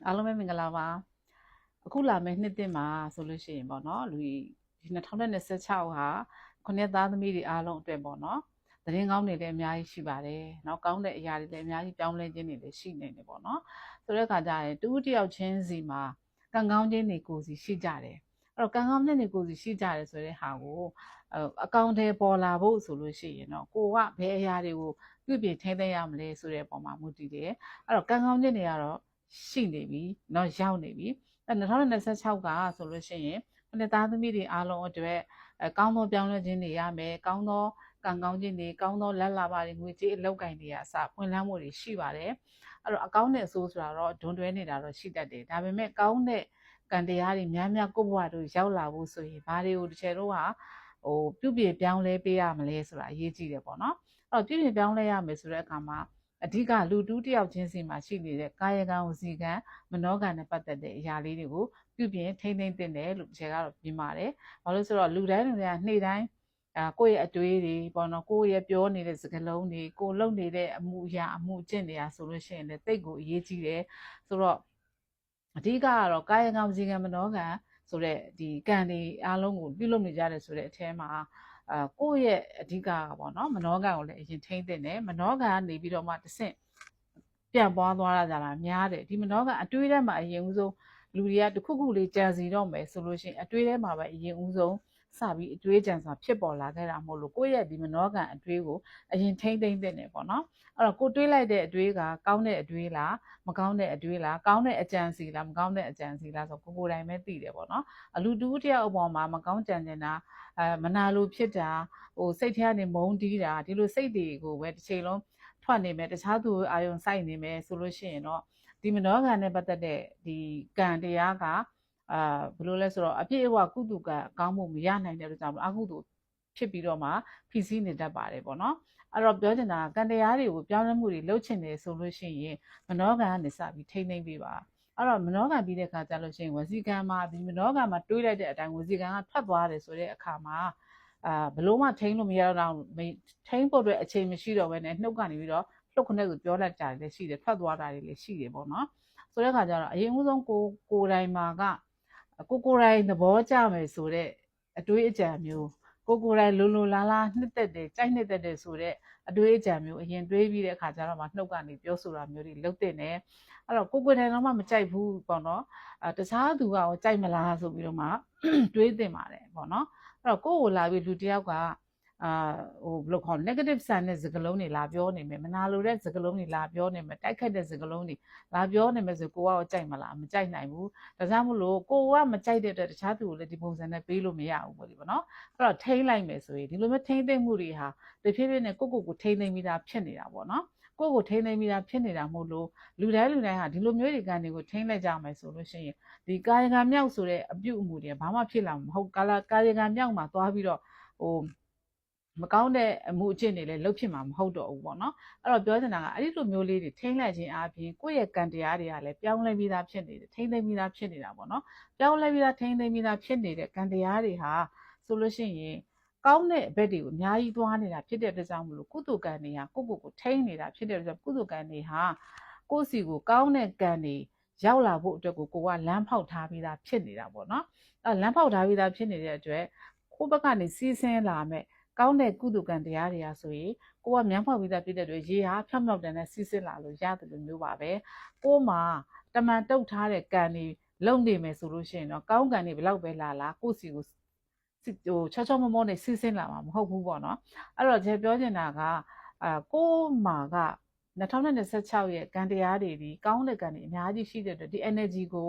အားလုံးပဲမင်္ဂလာပါအခုလာမယ့်နှစ်သစ်မှာဆိုလို့ရှိရင်ပေါ့နော်လူဒီ2026ဟာခုနှစ်သားသမီးတွေအားလုံးအတွက်ပေါ့နော်သတင်းကောင်းတွေလည်းအများကြီးရှိပါတယ်နောက်ကောင်းတဲ့အရာတွေလည်းအများကြီးပြောင်းလဲခြင်းတွေလည်းရှိနေတယ်ပေါ့နော်ဆိုတဲ့အခါကျရင်တူတယောက်ချင်းစီမှာကံကောင်းခြင်းတွေကိုယ်စီရှိကြတယ်အဲ့တော့ကံကောင်းခြင်းတွေကိုယ်စီရှိကြတယ်ဆိုတဲ့ဟာကိုအကောင့်ထဲပေါ်လာဖို့ဆိုလို့ရှိရင်တော့ကိုကဘယ်အရာတွေကိုပြုပြင်ထိန်းသိမ်းရမလဲဆိုတဲ့ပုံမှာမူတည်တယ်အဲ့တော့ကံကောင်းခြင်းတွေကတော့ရှိနေပြီเนาะရောက်နေပြီ2026ကဆိုလို့ရှိရင်နှစ်သားသမီးတွေအားလုံးအတွက်ကောင်းသောပြောင်းလဲခြင်းတွေရမယ်ကောင်းသောကံကောင်းခြင်းတွေကောင်းသောလက်လာပါတွေငွေကြေးအလောက်ကင်တွေအစပွင့်လန်းမှုတွေရှိပါတယ်အဲ့တော့အကောင်းနဲ့အဆိုးဆိုတာတော့ဒွန်တွဲနေတာတော့ရှိတတ်တယ်ဒါပေမဲ့ကောင်းတဲ့ကံတရားတွေများများကိုယ့်ဘဝတို့ရောက်လာဖို့ဆိုရင်ဘာတွေကိုတစ်ချက်တော့ပြုပြင်ပြောင်းလဲပေးရမလဲဆိုတာအရေးကြီးတယ်ပေါ့နော်အဲ့တော့ပြုပြင်ပြောင်းလဲရမယ်ဆိုတဲ့အခါမှာအဓိကလူတူးတယောက်ချင်းစီမှာရှိနေတဲ့ကာယကံဝစီကံမနောကံနဲ့ပတ်သက်တဲ့အရာလေးတွေကိုပြုပြင်ထိန်းသိမ်းသင့်တယ်လို့တစ်ချက်ကတော့ပြင်ပါတယ်။ဘာလို့ဆိုတော့လူတိုင်းကနေ့တိုင်းကိုယ့်ရဲ့အတွေးတွေပေါ့နော်ကိုယ့်ရဲ့ပြောနေတဲ့စကားလုံးတွေကိုလုပ်နေတဲ့အမှုအရာအမှုအကျင့်တွေကဆိုလို့ရှိရင်လည်းတိတ်ကိုအရေးကြီးတယ်ဆိုတော့အဓိကကတော့ကာယကံဝစီကံမနောကံဆိုတဲ့ဒီကံတွေအားလုံးကိုပြုလုပ်နေကြတယ်ဆိုတဲ့အထဲမှာကိုယ့်ရဲ့အဓိကပေါ့နော်မနောကံကိုလည်းအရင်ထိန်းသိမ်းတယ်မနောကံကနေပြီးတော့မှတစ်ဆင့်ပြန့်ပွားသွားကြတာများတယ်ဒီမနောကအတွေးထဲမှာအရင်ဦးဆုံးလူတွေကတစ်ခုခုလေးကြံစီတော့မယ်ဆိုလို့ရှိရင်အတွေးထဲမှာပဲအရင်ဦးဆုံးစပြီးအတွေးကြံစာဖြစ်ပေါ်လာခဲ့တာမဟုတ်လို့ကိုယ့်ရဲ့ဒီမနောကံအတွေးကိုအရင်ထိမ့်သိမ့်တဲ့နေပေါ့နော်အဲ့တော့ကိုတွေးလိုက်တဲ့အတွေးကကောင်းတဲ့အတွေးလားမကောင်းတဲ့အတွေးလားကောင်းတဲ့အကြံစီလားမကောင်းတဲ့အကြံစီလားဆိုကိုယ်တိုင်ပဲသိတယ်ပေါ့နော်အလူတူတယောက်အပေါ်မှာမကောင်းကြံနေတာမနာလိုဖြစ်တာစိတ်ထဲကနေမုန်းတီးတာဒီလိုစိတ်တွေကိုပဲတစ်ချိန်လုံးထွက်နေမယ်တခြားသူအာယုံစိုက်နေမယ်ဆိုလို့ရှိရင်တော့ဒီမနောကံနဲ့ပတ်သက်တဲ့ဒီကံတရားကဘယ်လိုလဲဆိုတော့အပြည့်အဝကုသကံကောင်းမှုမရနိုင်တဲ့အတွက်ကြောင့်အကုသိုလ်ဖြစ်ပြီးတော့မှဖိစီးနေတတ်ပါတယ်ပေါ့နော်အဲ့တော့ပြောချင်တာကံတရားတွေကိုပြောင်းလဲမှုတွေလုပ်ချင်တယ်ဆိုလို့ရှိရင်မနောကံကနေစပြီးထိမ့်သိမ့်ပေးပါအဲ့တော့မနောကံပြီးတဲ့အခါကျလို့ရှိရင်ဝစီကံမှာဒီမနောကံမှာတွေးလိုက်တဲ့အတိုင်းဝစီကံကထွက်သွားတယ်ဆိုတဲ့အခါမှာဘလို့မှထိန်းလို့မရတော့ထိန်းဖို့အတွက်အချိန်မရှိတော့ဘဲနဲ့နှုတ်ကနေပြီးတော့လှုပ်ခနဲ့ဆိုပြောလိုက်ကြတယ်လည်းရှိတယ်ထွက်သွားတာတွေလည်းရှိတယ်ပေါ့နော်ဆိုတဲ့အခါကျတော့အရင်ဦးဆုံးကိုယ်တိုင်မှာကကိုယ်တိုင်သဘောကျမယ်ဆိုတဲ့အတွေးအကြံမျိုးကိုယ်တိုင်လိုလားလားနှစ်သက်တယ်ကြိုက်နှစ်သက်တယ်ဆိုတဲ့အတွေးအကြံမျိုးအရင်တွေးပြီးတဲ့အခါကျတော့မှနှုတ်ကနေပြောဆိုတာမျိုးတွေလုပ်တဲ့နဲ့အဲ့တော့ကိုယ်တိုင်တော့မှမကြိုက်ဘူးပေါ့နော်တခြားသူကကြိုက်မလားဆိုပြီးတော့မှတွေးတင်ပါတယ်ပေါ့နော်အဲ့တော့ကိုယ့်ကိုလာပြီးလူတယောက်ကဘယ်လိုခေါ် negative ဆန်တဲ့စကားလုံးတွေလာပြောနေမယ်မနာလိုတဲ့စကားလုံးတွေလာပြောနေမယ်တိုက်ခတ်တဲ့စကားလုံးတွေလာပြောနေမယ်ဆိုကိုကကြိုက်မလားမကြိုက်နိုင်ဘူးဒါကြောင့်မို့လို့ကိုကမကြိုက်တဲ့အတွက်တခြားသူကိုလည်းဒီပုံစံနဲ့ပေးလို့မရဘူးပေါ့ဒီပေါ့နော်အဲ့တော့ထိန်းလိုက်မယ်ဆိုရင်ဒီလိုမျိုးထိန်းသိမ်းမှုတွေဟာတဖြည်းဖြည်းနဲ့ကိုထိန်းသိမ်းပြီးသားဖြစ်နေတာပေါ့နော်ကိုထိန်းသိမ်းပြီးသားဖြစ်နေတာမဟုတ်လို့လူတိုင်းဟာဒီလိုမျိုးတွေကံတွေကိုထိန်းလိုက်ကြမယ်ဆိုလို့ရှိရင်ဒီကာယကံမြောက်ဆိုတဲ့အပြုအမူတွေဘာမှဖြစ်လာမှာမဟုတ်ကာယကံမြောက်မှာသွားပြီးတော့မကောင်းတဲ့အမှုအကျင့်တွေလည်းလုပ်ဖြစ်မှာမဟုတ်တော့ဘူးပေါ့နော်အဲ့တော့ပြောချင်တာကအဲ့ဒီလိုမျိုးလေးတွေထိန်းလိုက်ခြင်းအပြင်ကိုယ့်ရဲ့ကံတရားတွေကလည်းပြောင်းလဲပြီးသားဖြစ်နေတယ်ထိန်းသိမ်းပြီးသားဖြစ်နေတာပေါ့နော်ပြောင်းလဲပြီးသားထိန်းသိမ်းပြီးသားဖြစ်နေတဲ့ကံတရားတွေဟာဆိုလို့ရှိရင်ကောင်းတဲ့အဘက်တွေကိုအများကြီးသွားနေတာဖြစ်တဲ့အတွက်ကြောင့်မလို့ကုသိုလ်ကံတွေဟာကိုထိန်းနေတာဖြစ်တဲ့အတွက်ကုသိုလ်ကံတွေဟာကိုယ့်စီကိုကောင်းတဲ့ကံတွေရောက်လာဖို့အတွက်ကိုကလမ်းဖောက်ထားပြီးသားဖြစ်နေတာပေါ့နော်အဲ့လမ်းဖောက်ထားပြီးသားဖြစ်နေတဲ့အတွက်ကိုယ့်ဘက်ကနေစီးဆင်းလာမဲ့ကောင်းတဲ့ကုသကံတရားတွေကဆိုရင်ကိုကမြန်းဖောက်ပြီးသားပြည့်တဲ့တွေရေဟာဖြောင်းဖြောက်တန်နဲ့စီးဆင်းလာလို့ရတယ်လို့မျိုးပါပဲကိုမှာတမန်တုတ်ထားတဲ့ကံတွေလုံနေမယ်ဆိုလို့ရှိရင်တော့ကောင်းကံတွေဘလောက်ပဲလာကိုစီကိုချောချောမောမောနဲ့စီးဆင်းလာမှာမဟုတ်ဘူးပေါ့နော်အဲ့တော့ကျွန်တော်ပြောချင်တာကကိုမှာက2026ရဲ့ကံတရားတွေဒီကောင်းတဲ့ကံတွေအများကြီးရှိတဲ့အတွက်ဒီ energy ကိ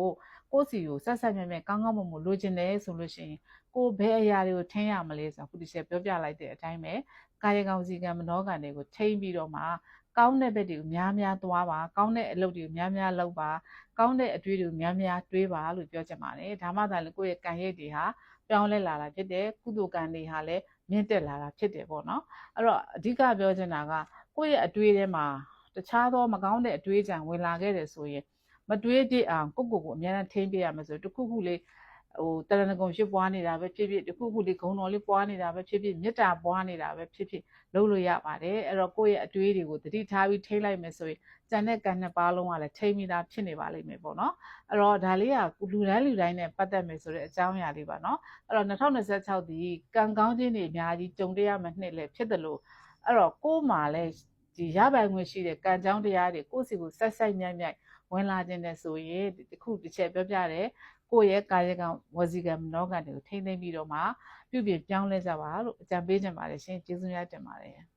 ုစီကိုဆက်ဆက်မြဲမြဲကောင်းကောင်းမွန်မွန်လိုချင်တယ်ဆိုလို့ရှိရင်ကိုဘယ်အရာတွေကိုထိန်းရမလဲဆိုတော့ခုဒီချက်ပြောပြလိုက်တဲ့အတိုင်းပဲကာယကံစီကံမနောကံတွေကိုထိန်းပြီးတော့မှကောင်းတဲ့ဘက်တွေကိုများများသွားပါကောင်းတဲ့အလုပ်တွေကိုများများလုပ်ပါကောင်းတဲ့အတွေးတွေကိုများများတွေးပါလို့ပြောချင်ပါတယ်ဒါမှသာလေကိုယ့်ရဲ့ကံရိပ်တွေဟာပြောင်းလဲလာတာဖြစ်တယ်ကုသိုလ်ကံတွေဟာလည်းမြင့်တက်လာတာဖြစ်တယ်ပေါ့နော်အဲ့တော့အဓိကပြောချင်တာကကိုယ့်ရဲ့အတွေးထဲမှာတခြားသောမကောင်းတဲ့အတွေးကြံဝင်လာခဲ့တယ်ဆိုရင်မတွေးပြစ်အောင်ကိုအများနဲ့ထိန်းပြရမယ်ဆိုတခုခုလေး တရဏဂုံဖြစ်ပွားနေတာပဲဖြစ်ဖြစ်တခုခုလေးဂုံတော်လေးပွားနေတာပဲဖြစ်ဖြစ်မေတ္တာပွားနေတာပဲဖြစ်ဖြစ်လုပ်လို့ရပါတယ်အဲ့တော့ကိုယ့်ရဲ့အတွေးတွေကိုသတိထားပြီးထိလိုက်မယ်ဆိုရင်ကြံတဲ့ကံနှစ်ပါးလုံးကလည်းထိမိတာဖြစ်နေပါလိမ့်မယ်ပေါ့နော်အဲ့တော့ဒါလေးကလူတိုင်းနဲ့ပတ်သက်မယ်ဆိုတဲ့အကြောင်းအရာလေးပါနော်အဲ့တော့2026ဒီကံကောင်းခြင်းတွေအများကြီးကြုံတွေ့ရမယ့်နှစ်လည်းဖြစ်တယ်လို့အဲ့တော့ကိုယ်မှာလည်းဒီရပိုင်ခွင့်ရှိတဲ့ကံကြောင်းတရားတွေကိုယ့်စီကိုစိုက်မြိုက်ဝင်လာခြင်းနဲ့ဆိုရင်ဒီခုတစ်ချက်ပြောပြတယ်ကိုယ့်ရဲ့ကာယကံဝစီကံမနောကံတွေကိုထိမ့်သိမ့်ပြီးတော့မှပြုပြင်ပြောင်းလဲကြပါလို့အကြံပေးချင်ပါတယ်ရှင်ကျေးဇူးများတင်ပါတယ်